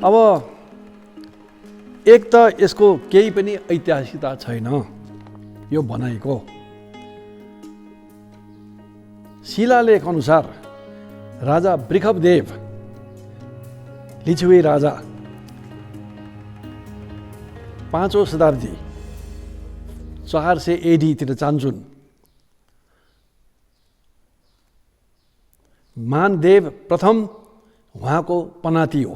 अब एक त यसको केही पनि ऐतिहासिकता छैन यो भनाइको। शिलालेख अनुसार राजा वृषभदेव लिच्छवी राजा 5औं शताब्दी 400 AD तिर चान्चुन मानदेव प्रथम उहाँको पनाती हो,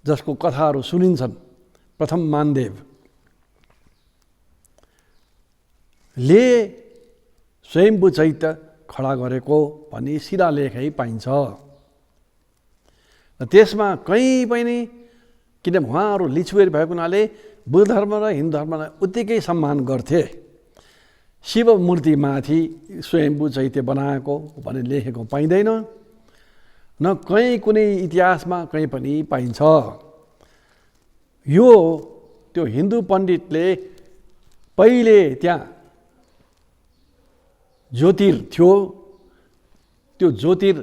जसको कथाहरू सुनिन्छन्। प्रथम मानदेव ले स्वयम्भू चैत्य खडा गरेको भन्ने शिलालेखै पाइन्छ। र त्यसमा कहीँ पनि, किन उहाँहरू लिच्छवीहरू भएको हुनाले बुद्ध धर्म र हिन्दू धर्मलाई उत्तिकै सम्मान गर्थे। शिव मूर्तिमाथि स्वयम्भू चैत्य बनाएको भनेर लेखेको पाइँदैन, न कहीँ कुनै इतिहासमा कहीँ पनि पाइन्छ। यो त्यो हिन्दू पण्डितले पहिले त्यहाँ ज्योतिर थियो, त्यो ज्योतिर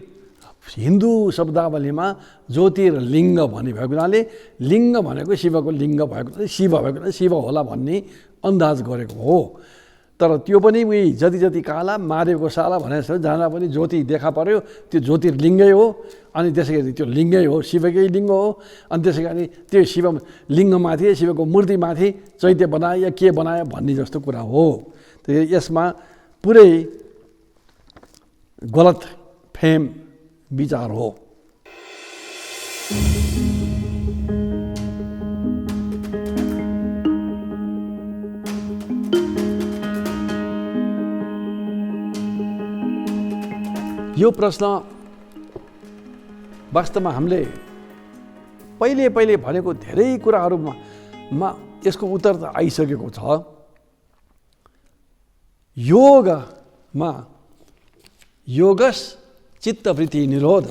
हिन्दू शब्दावलीमा ज्योतिर्लिङ्ग भन्ने भएको हुनाले लिङ्ग भनेको शिवको लिङ्ग भएको हुनाले शिव भएको हुनाले शिव होला भन्ने अन्दाज गरेको हो। तर त्यो पनि उही जति जति काला महादेवको साला भने जस्तो जहाँ पनि ज्योति देखा पर्यो त्यो ज्योतिर्लिङ्गै हो। अनि त्यसै गरी त्यो लिङ्गै हो, शिवकै लिङ्ग हो। अनि त्यसै गरी त्यो शिव लिङ्गमाथि शिवको मूर्तिमाथि चैत्य बनायो या के बनायो भन्ने जस्तो कुरा हो। यसमा पुरै गलत फेम विचार हो। यो प्रश्न वास्तवमा हामीले पहिले भनेको धेरै कुराहरूमा यसको उत्तर त आइसकेको छ। योगमा योगस चित्तवृत्ति निरोध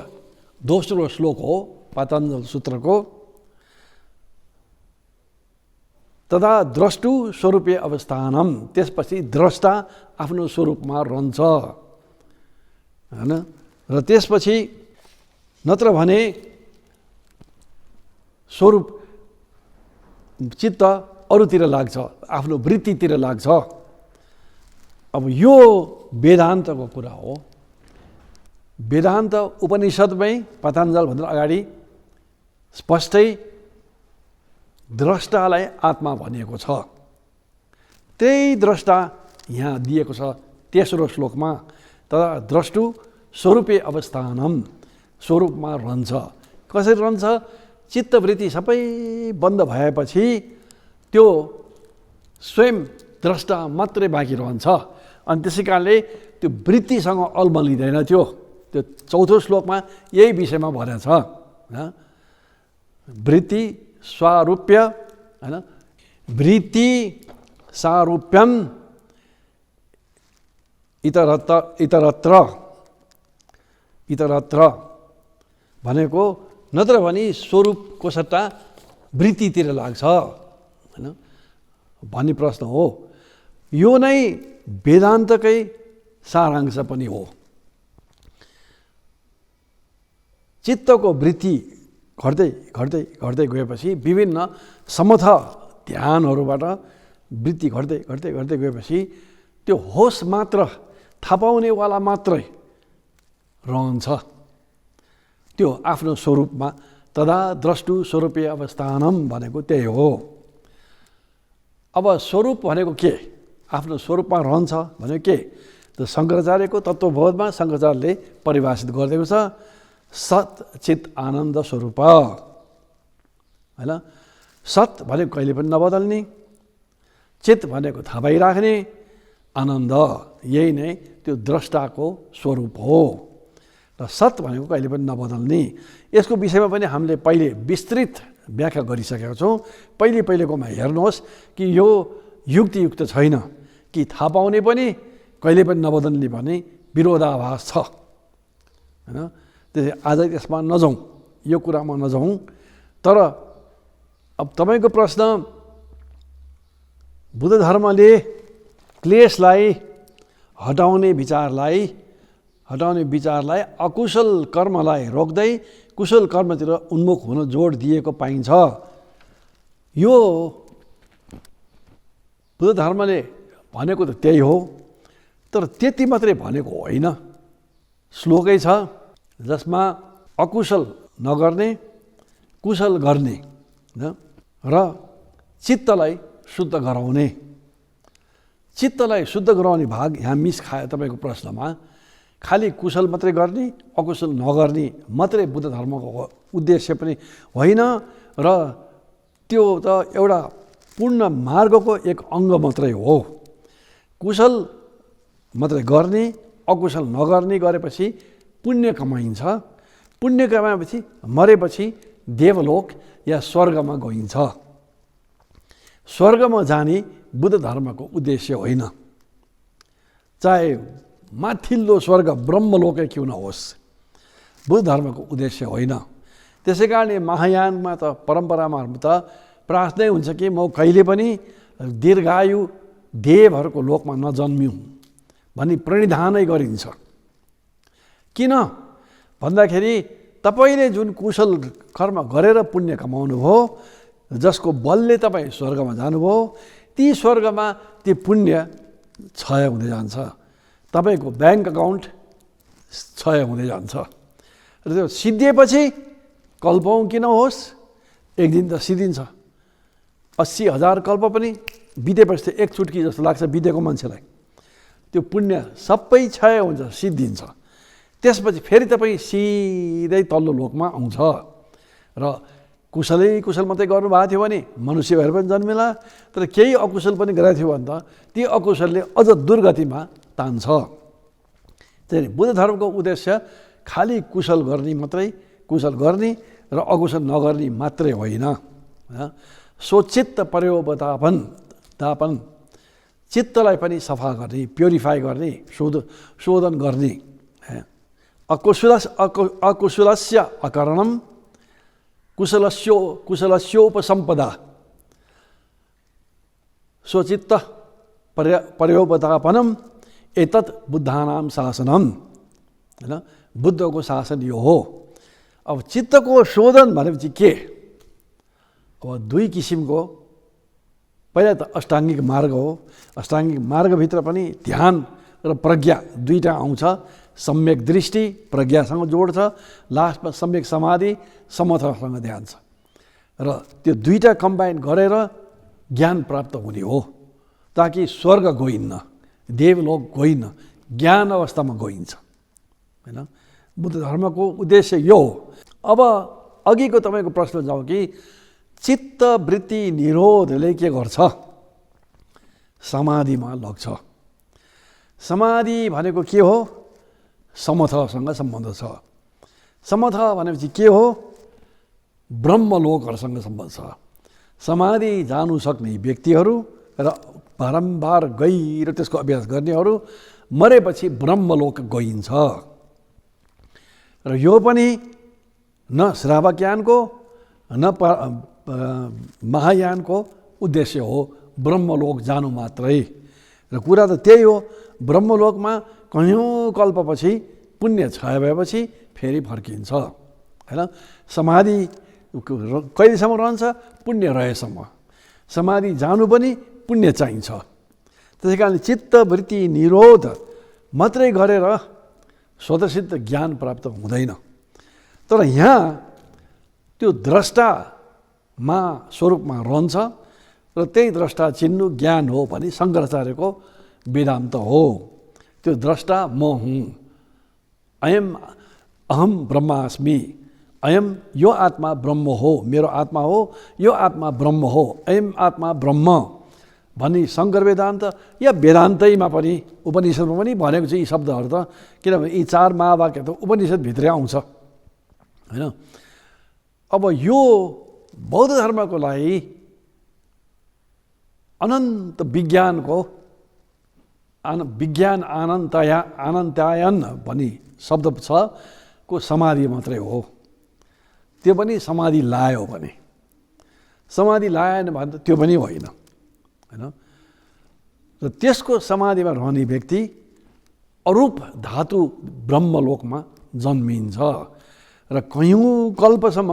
दोस्रो श्लोक हो पतञ्जल सूत्रको। तदा द्रष्टु स्वरूपे अवस्थानम, त्यसपछि द्रष्टा आफ्नो स्वरूपमा रहन्छ हैन। र त्यसपछि नत्र भने स्वरूप चित्त अरूतिर लाग्छ, आफ्नो वृत्तितिर लाग्छ। अब यो वेदान्तको कुरा हो। वेदान्त उपनिषदमै पतञ्जलभन्दा अगाडि स्पष्टै द्रष्टालाई आत्मा भनिएको छ। त्यही द्रष्टा यहाँ दिएको छ तेस्रो श्लोकमा। तदा द्रष्टु स्वरूपे अवस्थानम, स्वरूपमा रहन्छ। कसरी रहन्छ? चित्तवृत्ति सबै बन्द भएपछि त्यो स्वयं द्रष्टा मात्रै बाँकी रहन्छ। अनि त्यसै कारणले त्यो वृत्तिसँग अल्मलिँदैन। त्यो चौथो श्लोकमा यही विषयमा भनेको छ। वृत्ति स्वारूप्य हैन, वृत्ति सारूप्यम इतरत्र भनेको नत्र भने स्वरूपको सट्टा वृत्तितिर लाग्छ हैन भन्ने प्रश्न हो। यो नै वेदान्तकै सारांश पनि हो। चित्तको वृत्ति घट्दै घट्दै घट्दै गएपछि विभिन्न समथ ध्यानहरूबाट वृत्ति घट्दै घट्दै घट्दै गएपछि त्यो होस मात्र, थाहा पाउनेवाला मात्रै रहन्छ त्यो आफ्नो स्वरूपमा। तदा द्रष्टु स्वरूपे अवस्थानम भनेको त्यही हो। अब स्वरूप भनेको के? आफ्नो स्वरूपमा रहन्छ भनेको के? त शङ्कराचार्यको तत्त्वबोधमा शङ्कराचार्यले परिभाषित गरिदिएको छ, सत चित आनन्द स्वरूप हैन। सत भनेको कहिले पनि नबदल्ने, चित भनेको थाहा पाइराख्ने, आनन्द यही नै त्यो द्रष्टाको स्वरूप हो। र सत भनेको कहिले पनि नबदल्ने। यसको विषयमा पनि हामीले पहिले विस्तृत व्याख्या गरिसकेका छौँ। पहिलेकोमा हेर्नुहोस् कि यो युक्तियुक्त छैन कि थाहा पाउने पनि कहिले पनि नबदल्ने भन्ने विरोधाभास छ हैन। त्यसै आज त्यसमा नजाउँ, यो कुरामा नजाउँ। तर अब तपाईँको प्रश्न, बुद्ध धर्मले क्लेशलाई हटाउने विचारलाई हटाउने विचारलाई अकुशल कर्मलाई रोक्दै कुशल कर्मतिर उन्मुख हुन जोड दिएको पाइन्छ। यो बुद्ध धर्मले भनेको त त्यही हो, तर त्यति मात्रै भनेको होइन। श्लोकै छ जसमा अकुशल नगर्ने, कुशल गर्ने र चित्तलाई शुद्ध गराउने। चित्तलाई शुद्ध गराउने भाग यहाँ मिस खायो तपाईँको प्रश्नमा। खालि कुशल मात्रै गर्ने, अकुशल नगर्ने मात्रै बुद्ध धर्मको उद्देश्य पनि होइन र त्यो त एउटा पूर्ण मार्गको एक अङ्ग मात्रै हो। कुशल मात्रै गर्ने, अकुशल नगर्ने गरेपछि पुण्य कमाइन्छ। पुण्य कमाएपछि मरेपछि देवलोक या स्वर्गमा गइन्छ। स्वर्गमा जाने बुद्ध धर्मको उद्देश्य होइन, चाहे माथिल्लो स्वर्ग ब्रह्मलोकै क्यों नहोस्, बुद्ध धर्मको उद्देश्य होइन। त्यसै कारणले महायानमा त परम्परामा त प्रार्थनै हुन्छ कि म कहिले पनि दीर्घायु देवहरूको लोकमा नजन्मिउँ भनी प्रणिधानै गरिन्छ। किन भन्दाखेरि तपाईँले जुन कुशल कर्म गरेर पुण्य कमाउनु भयो, जसको बलले तपाईँ स्वर्गमा जानुभयो, ती स्वर्गमा ती पुण्य क्षय हुँदै जान्छ। तपाईँको ब्याङ्क अकाउन्ट क्षय हुँदै जान्छ र त्यो सिद्धिएपछि कल्पौँ किन होस्, एक दिन त सिद्धिन्छ। 80,000 कल्प पनि बितेपछि एक चुट्की जस्तो लाग्छ बितेको मान्छेलाई। त्यो पुण्य सबै क्षय हुन्छ, सिद्धिन्छ। त्यसपछि फेरि तपाईँ सिधै तल्लो लोकमा आउँछ र कुशल मात्रै गर्नुभएको थियो भने मनुष्य भएर पनि जन्मिला, तर केही अकुशल पनि गरेको थियो भने त ती अकुशलले अझ दुर्गतिमा तान्छ। त्यही बुद्ध धर्मको उद्देश्य खालि कुशल गर्ने मात्रै, कुशल गर्ने र अकुशल नगर्ने मात्रै होइन। स्वचित्त पर्योपतापन, चित्तलाई पनि सफा गर्ने, प्युरिफाई गर्ने, शोधन गर्ने। अकुशलस्य अकरणम कुशलस्योपसम्पदा स्वचित्त पर्योपतापनम एतत् बुद्धानाम शासनम। होइन, बुद्धको शासन यो हो। अब चित्तको शोधन भनेपछि के? अब दुई किसिमको, पहिला त अष्टाङ्गिक मार्ग हो। अष्टाङ्गिक मार्गभित्र पनि ध्यान र प्रज्ञा दुईटा आउँछ। सम्यक दृष्टि प्रज्ञासँग जोड्छ, लास्टमा सम्यक समाधि समथसँग ध्यान छ र त्यो दुईटा कम्बाइन गरेर ज्ञान प्राप्त हुने हो, ताकि स्वर्ग गइन्न, देवलोक गइन्न, ज्ञान अवस्थामा गइन्छ। होइन, बुद्ध धर्मको उद्देश्य यो हो। अब अघिको तपाईँको प्रश्न जाउँ कि चित्तवृत्ति निरोधले के गर्छ? समाधिमा लग्छ। समाधि भनेको के हो? समथसँग सम्बन्ध छ। समथ भनेपछि के हो? ब्रह्मलोकहरूसँग सम्बन्ध छ। समाधि जानु सक्ने व्यक्तिहरू र बारम्बार गएर त्यसको अभ्यास गर्नेहरू मरेपछि ब्रह्मलोक गइन्छ। र यो पनि न श्रावकयानको न महायानको उद्देश्य हो, ब्रह्मलोक जानु मात्रै। र कुरा त त्यही हो, ब्रह्मलोकमा कयौँ कल्पपछि पुण्य क्षय भएपछि फेरि फर्किन्छ। होइन, समाधि कहिलेसम्म रहन्छ? पुण्य रहेसम्म। समाधि जानु पनि पुण्य चाहिन्छ। त्यसै कारण चित्तवृत्ति निरोध मात्रै गरेर स्वतसिद्ध ज्ञान प्राप्त हुँदैन। तर यहाँ त्यो द्रष्टामा स्वरूपमा रहन्छ र त्यही द्रष्टा चिन्नु ज्ञान हो भनी शङ्कराचार्यको वेदान्त हो। त्यो द्रष्टा म हुँ, अहम ब्रह्मास्मि, यो आत्मा ब्रह्म हो, मेरो आत्मा हो, यो आत्मा ब्रह्म हो, अयम आत्मा ब्रह्म भन्ने शङ्कर वेदान्त या वेदान्तैमा पनि उपनिषदमा पनि भनेको छ यी शब्दहरू त। किनभने यी चार महावाक्य त उपनिषदभित्रै आउँछ। होइन, अब यो बौद्ध धर्मको लागि अनन्त विज्ञानको विज्ञान अनन्तायन भन्ने शब्द छ को समाधि मात्रै हो। त्यो पनि समाधि लायो भने, समाधि लाएन भने त त्यो पनि होइन। होइन, र त्यसको समाधिमा रहने व्यक्ति अरूप धातु ब्रह्मलोकमा जन्मिन्छ र कयौँ कल्पसम्म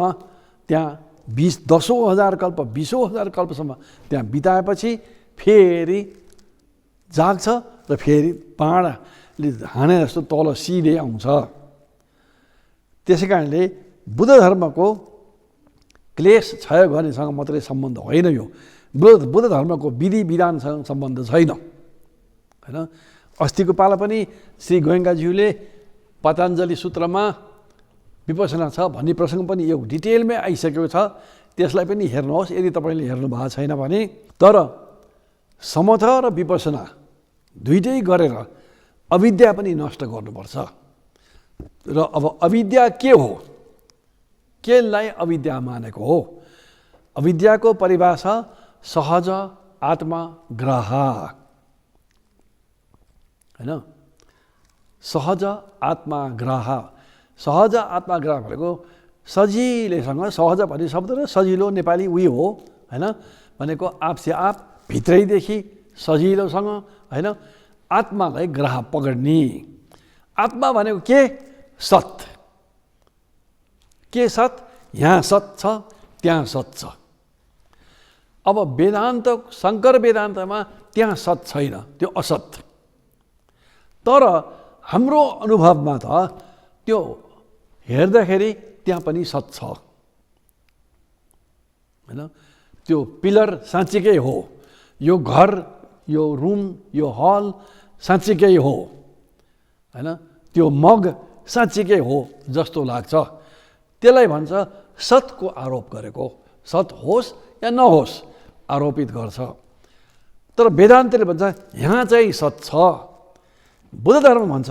त्यहाँ 10,000 कल्प 20,000 कल्पसम्म त्यहाँ बिताएपछि फेरि जाग्छ र फेरि पाँडाले हाने जस्तो तल सिधै आउँछ। त्यसै कारणले बुद्ध धर्मको क्लेश क्षय गर्नेसँग मात्रै सम्बन्ध होइन। यो बुद्ध धर्मको विधि विधानसँग सम्बन्ध छैन होइन। अस्तिको पाला पनि श्री गोयङ्काज्यूले पतञ्जलि सूत्रमा विपसना छ भन्ने प्रसङ्ग पनि यो डिटेलमै आइसकेको छ। त्यसलाई पनि हेर्नुहोस् यदि तपाईँले हेर्नु भएको छैन भने। तर समथ र विपसना दुइटै गरेर अविद्या पनि नष्ट गर्नुपर्छ। र अब अविद्या के हो, केलाई अविद्या मानेको हो? अविद्याको परिभाषा सहज आत्मग्राह होइन। सहज आत्मग्राह, सहज आत्मग्राह भनेको सजिलैसँग, सहज भन्ने शब्द र सजिलो नेपाली उही हो होइन। भनेको आपसे आप भित्रैदेखि सजिलोसँग होइन आत्मालाई ग्राह पकड्ने। आत्मा भनेको के? सत। के सत? यहाँ सत छ, त्यहाँ सत छ। अब वेदान्त, शङ्कर वेदान्तमा त्यहाँ सत छैन, त्यो असत। तर हाम्रो अनुभवमा त त्यो हेर्दाखेरि त्यहाँ पनि सत छ होइन। त्यो पिलर साँच्चीकै हो, यो घर, यो रुम, यो हल साँच्चीकै हो होइन। त्यो मग साँच्चीकै हो जस्तो लाग्छ। त्यसलाई भन्छ सतको आरोप गरेको। सत होस् या नहोस् आरोपित गर्छ। तर वेदान्तले भन्छ यहाँ चाहिँ सत छ। बुद्ध धर्म भन्छ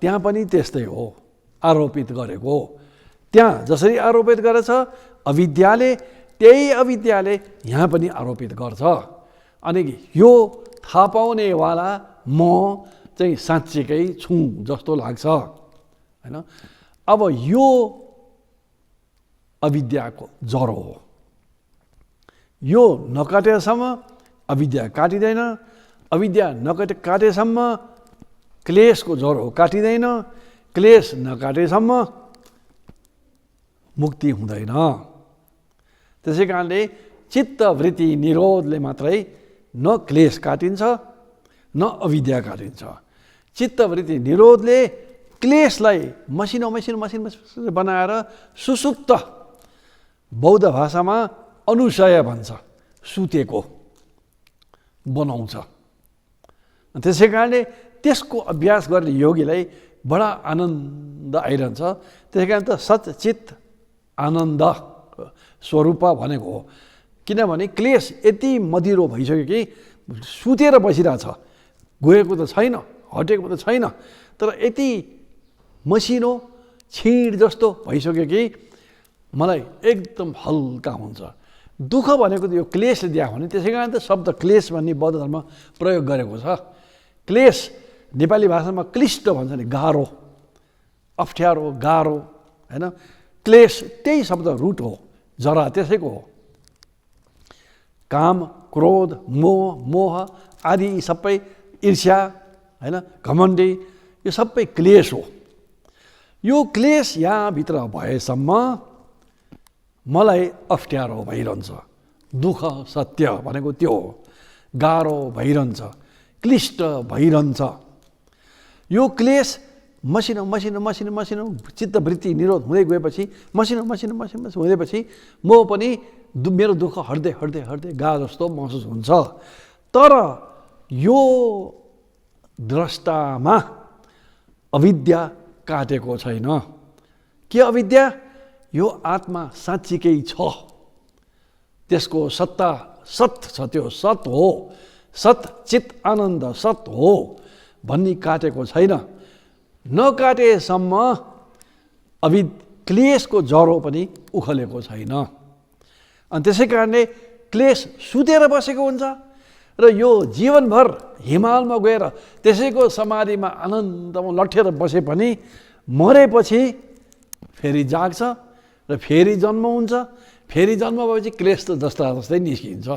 त्यहाँ पनि त्यस्तै हो, आरोपित गरेको। त्यहाँ जसरी आरोपित गरेछ अविद्याले, त्यही अविद्याले यहाँ पनि आरोपित गर्छ। अनि यो थाहा पाउनेवाला म चाहिँ साँच्चीकै छु जस्तो लाग्छ होइन। अब यो अविद्याको जरो हो। यो नकाटेसम्म अविद्या काटिँदैन। अविद्या काटेसम्म क्लेशको जरो काटिँदैन। क्लेश नकाटेसम्म मुक्ति हुँदैन। त्यसै कारणले चित्तवृत्ति निरोधले मात्रै न क्लेश काटिन्छ न अविद्या काटिन्छ। चित्तवृत्ति निरोधले क्लेशलाई मसिनो बनाएर सुसुप्त, बौद्ध भाषामा अनुशय भन्छ, सुतेको बनाउँछ। त्यसै कारणले त्यसको अभ्यास गर्ने योगीलाई बडा आनन्द आइरहन्छ। त्यसै कारण त सच्चित आनन्द स्वरूप भनेको हो। किनभने क्लेश यति मदिरो भइसक्यो कि सुतेर बसिरहेछ, गएको त छैन, हटेको त छैन। तर यति मसिनो छिड जस्तो भइसक्यो कि मलाई एकदम हल्का हुन्छ। दुःख भनेको त यो क्लेशले दिया भने, त्यसै कारण त शब्द क्लेश भन्ने बौद्ध धर्म प्रयोग गरेको छ। क्लेश नेपाली भाषामा क्लिष्ट भन्छ नि, गाह्रो, अप्ठ्यारो, गाह्रो होइन। क्लेश त्यही शब्द रुट हो, जरा त्यसैको हो। काम, क्रोध, मोह आदि सबै, ईर्ष्या होइन, घमण्डी, यो सबै क्लेश हो। यो क्लेश यहाँभित्र भएसम्म मलाई अप्ठ्यारो भइरहन्छ। दुःख सत्य भनेको त्यो हो। गाह्रो भइरहन्छ, क्लिष्ट भइरहन्छ। यो क्लेश मसिनो चित्तवृत्ति निरोध हुँदै गएपछि, मसिनो हुँदैपछि म पनि मेरो दुःख हट्दै गा जस्तो महसुस हुन्छ। तर यो द्रष्टामा अविद्या काटेको छैन। के अविद्या? यो आत्मा साँच्चीकै छ, त्यसको सत्ता सत छ, त्यो सत हो, सत चित आनन्द सत हो भन्ने काटेको छैन। नकाटेसम्म क्लेशको जरो पनि उखलेको छैन। अनि त्यसै कारणले क्लेश सुतेर बसेको हुन्छ र यो जीवनभर हिमालमा गएर त्यसैको समाधिमा आनन्दमा लट्ठेर बसे पनि मरेपछि फेरि जाग्छ र फेरि जन्म हुन्छ। फेरि जन्म भएपछि क्लेश त जस्तै निस्किन्छ।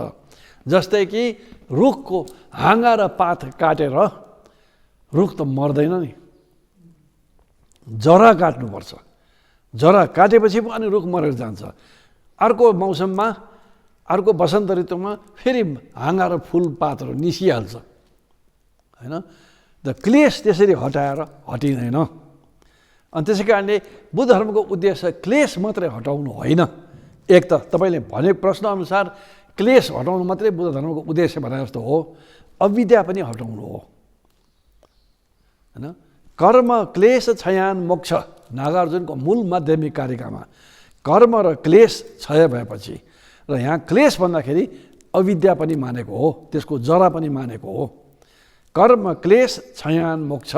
जस्तै कि रुखको हाँगा र पात काटेर रुख त मर्दैन नि, जरा काट्नुपर्छ। जरा काटेपछि पनि रुख मरेर जान्छ। अर्को मौसममा, अर्को वसन्त ऋतुमा फेरि हाँगा र फुलपातहरू निस्किहाल्छ होइन। त क्लेश त्यसरी हटाएर हटिँदैन। अनि त्यसै कारणले बुद्ध धर्मको उद्देश्य क्लेश मात्रै हटाउनु होइन। एक त तपाईँले भने प्रश्नअनुसार क्लेश हटाउनु मात्रै बुद्ध धर्मको उद्देश्य भने जस्तो हो, अविद्या पनि हटाउनु हो होइन। कर्म क्लेश क्षयान मोक्ष, नागार्जुनको मूल माध्यमिक कारिकामा कर्म र क्लेश क्षय भएपछि, र यहाँ क्लेश भन्दाखेरि अविद्या पनि मानेको हो, त्यसको जरा पनि मानेको हो। कर्म क्लेश क्षयान मोक्ष,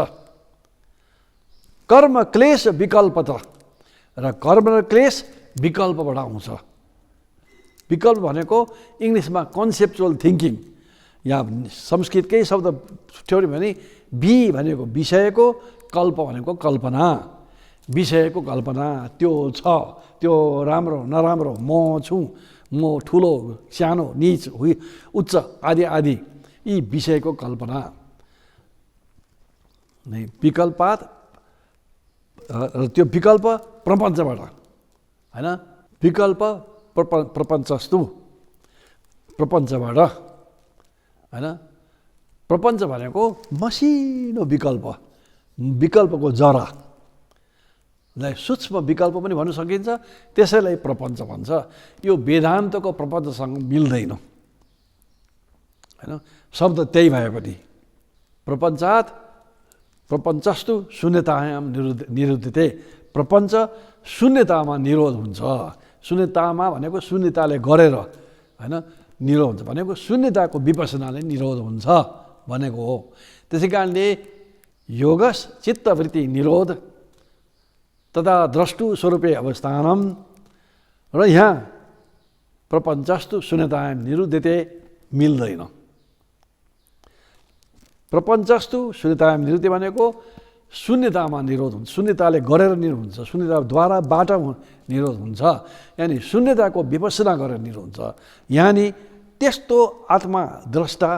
कर्म क्लेश विकल्प त, र कर्म र क्लेश विकल्पबाट आउँछ। विकल्प भनेको इङ्ग्लिसमा कन्सेप्चुअल थिङ्किङ, या संस्कृतकै शब्द ठ्याउरी भने बी भनेको विषयको, कल्प भनेको कल्पना, विषयको कल्पना, त्यो छ, त्यो राम्रो नराम्रो, म छु, म ठुलो सानो नीच उच्च आदि आदि, यी विषयको कल्पना नै विकल्पात। त्यो विकल्प प्रपञ्चबाट होइन, विकल्प प्रपञ्चस्तु, प्रपञ्चबाट होइन। प्रपञ्च भनेको मसिनो विकल्प, विकल्पको जरालाई सूक्ष्म विकल्प पनि भन्न सकिन्छ, त्यसैलाई प्रपञ्च भन्छ। यो वेदान्तको प्रपञ्चसँग मिल्दैन होइन, शब्द त्यही भए पनि। प्रपञ्चात् प्रपञ्चस्तु शून्यतायाम निरुद्धते, प्रपञ्च शून्यतामा निरोध हुन्छ। शून्यतामा भनेको शून्यताले गरेर होइन निरोध हुन्छ, भनेको शून्यताको विपसनाले निरोध हुन्छ भनेको हो। त्यसै कारणले योगस चित्तवृत्ति निरोध तथा द्रष्टु स्वरूपे अवस्थानम, र यहाँ प्रपञ्चस्तु शून्यतायाम निरुद्धते मिल्दैन। प्रपञ्चस्तु शून्यतायाम निरुद्धते भनेको शून्यतामा निरोध हुन्छ, शून्यताले गरेर निरोध हुन्छ, शून्यताद्वाराबाट निरोध हुन्छ, यानि शून्यताको विपसना गरेर निरोध हुन्छ। यानि त्यस्तो आत्मा द्रष्टा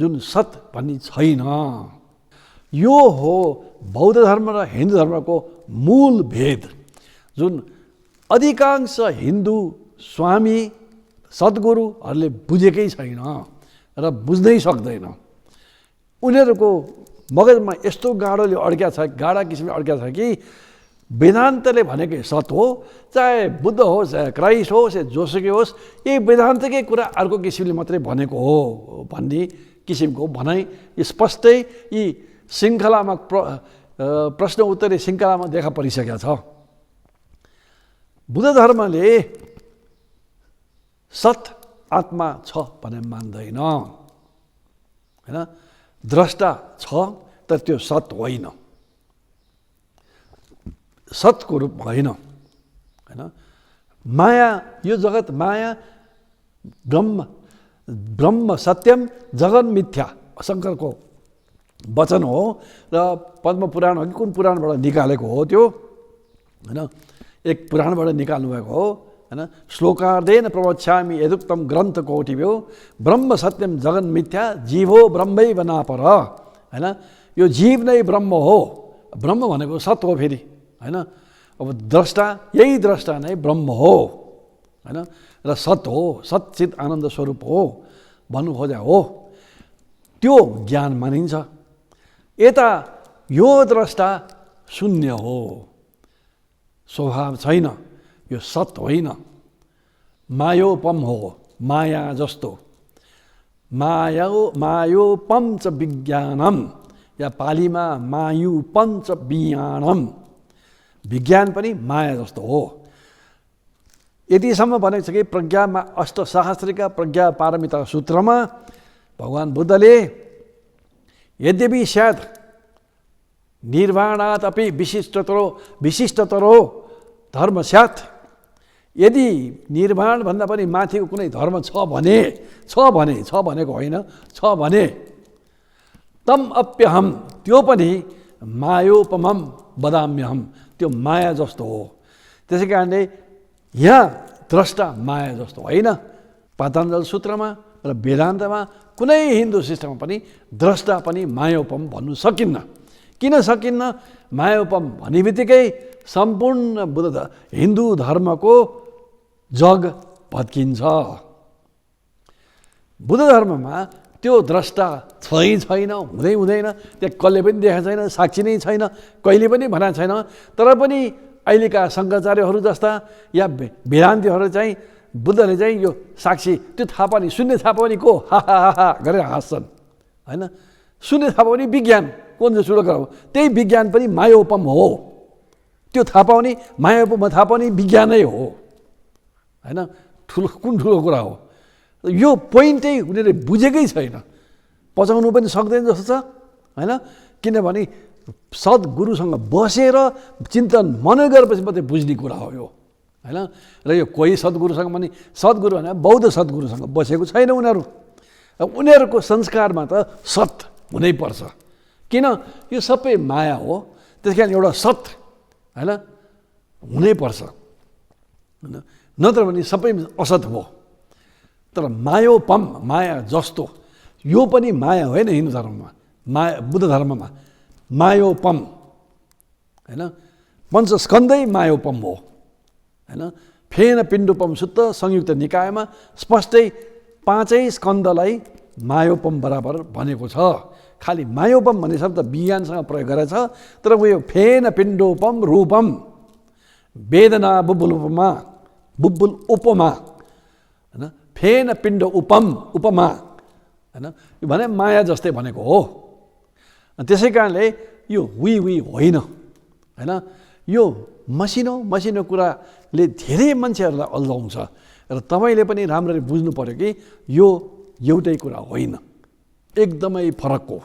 जुन सत भन्ने छैन। यो हो बौद्ध धर्म र हिन्दू धर्मको मूल भेद, जुन अधिकांश हिन्दू स्वामी सद्गुरुहरूले बुझेकै छैन र बुझ्नै सक्दैन। उनीहरूको मगजमा यस्तो गाढोले अड्क्या छ, गाढा किसिमले अड्क्या छ कि वेदान्तले भनेकै सत हो, चाहे बुद्ध होस्, चाहे क्राइस्ट होस्, या जोसुकै होस्, यही वेदान्तकै कुरा अर्को किसिमले मात्रै भनेको हो भन्ने किसिमको भनाइ स्पष्टै यी श्रृङ्खलामा प्रश्न उत्तरी श्रृङ्खलामा देखा परिसकेको छ। बुद्ध धर्मले सत आत्मा छ भनेर मान्दैन होइन, द्रष्टा छ तर त्यो सत होइन, सतको रूप होइन होइन। माया, यो जगत माया, ब्रह्म सत्यम जगन मिथ्या शङ्करको वचन हो र पद्म पुराण हो कि कुन पुराणबाट निकालेको हो त्यो होइन, एक पुराणबाट निकाल्नु भएको हो होइन। श्लोकार्धेन प्रवक्ष्यामि यदुक्तम ग्रन्थ कोटिभ्यो ब्रह्म सत्यम जगन मिथ्या जीवो ब्रह्मैव नापर होइन। यो जीव नै ब्रह्म हो, ब्रह्म भनेको सत हो फेरि होइन। अब द्रष्टा, यही द्रष्टा नै ब्रह्म हो होइन, र सत हो, सच्चित आनन्द स्वरूप हो भन्नु खोजा हो, त्यो ज्ञान मानिन्छ। यता यो द्रष्टा शून्य हो, स्वभाव छैन, यो सत होइन, मायोपम हो, माया जस्तो। मायोपम च विज्ञानम, या पालीमा मायुपम च विज्ञानम, विज्ञान पनि माया जस्तो हो। यतिसम्म भनेको छ कि प्रज्ञामा अष्टसहस्रिका प्रज्ञा पारमिता सूत्रमा भगवान् बुद्धले यद्यपि स्यात् निर्वाणात् अपि विशिष्टतरो धर्म स्यात्, यदि निर्वाणभन्दा पनि माथिको कुनै धर्म छ भनेको होइन, छ भने तम अप्यहम, त्यो पनि मायोपमम वदाम्यहम, त्यो माया जस्तो हो। त्यसै कारणले यहाँ द्रष्टा माया जस्तो होइन। पातञ्जल सूत्रमा र वेदान्तमा कुनै हिन्दू सिस्टममा पनि द्रष्टा पनि मायोपम भन्नु सकिन्न। किन सकिन्न? मायोपम भन्ने बित्तिकै सम्पूर्ण हिन्दू धर्मको जग भत्किन्छ। बुद्ध धर्ममा त्यो द्रष्टा छैन, हुँदैन, त्यहाँ कसले पनि देखाएको छैन, साक्षी नै छैन, कहिले पनि भनेको छैन। तर पनि अहिलेका शङ्कराचार्यहरू जस्ता या वेदान्तीहरू चाहिँ बुद्धले चाहिँ यो साक्षी त्यो थाहा पाउने, शून्य थाहा पाउने को हा हा हा हा गरेर हाँस्छन् होइन। शून्य थाहा पाउने विज्ञान कुन चाहिँ ठुलो कुरा हो? त्यही विज्ञान पनि मायोपम हो। त्यो थाहा पाउने मायोपम थाहा पाउने विज्ञानै हो होइन। कुन ठुलो कुरा हो? यो पोइन्टै उनीहरूले बुझेकै छैन, पचाउनु पनि सक्दैन जस्तो छ होइन। किनभने सद्गुरुसँग बसेर चिन्तन मनन गरेपछि मात्रै बुझ्ने कुरा हो यो होइन। र यो कोही सद्गुरुसँग पनि, सद्गुरु भने बौद्ध सद्गुरुसँग बसेको छैन उनीहरू। उनीहरूको संस्कारमा त सत हुनैपर्छ। किन? यो सबै माया हो, त्यस कारण एउटा सत होइन हुनैपर्छ होइन, नत्र भने सबै असत हो। तर मायोपम, माया जस्तो यो पनि माया होइन हिन्दू धर्ममा, माया बुद्ध धर्ममा मायोपम होइन। पञ्चस्कन्धै मायोपम हो होइन। फेन पिण्डोपम सुत्त संयुक्त निकायमा स्पष्टै 5 स्कन्धलाई मायोपम बराबर भनेको छ। खालि मायोपम भन्ने शब्द विज्ञानसँग प्रयोग गरेछ। तर उयो फेन पिण्डोपम रूपम वेदना बुब्बुल उपमा, बुब्बुल उपमा होइन। फेन पिण्ड उपम उपमा होइन, यो भने माया जस्तै भनेको हो। त्यसै कारणले यो वी होइन होइन। यो मसिनो कुराले धेरै मान्छेहरूलाई अल्झाउँछ। र तपाईँले पनि राम्ररी बुझ्नु पर्यो कि यो एउटै कुरा होइन, एकदमै फरक हो।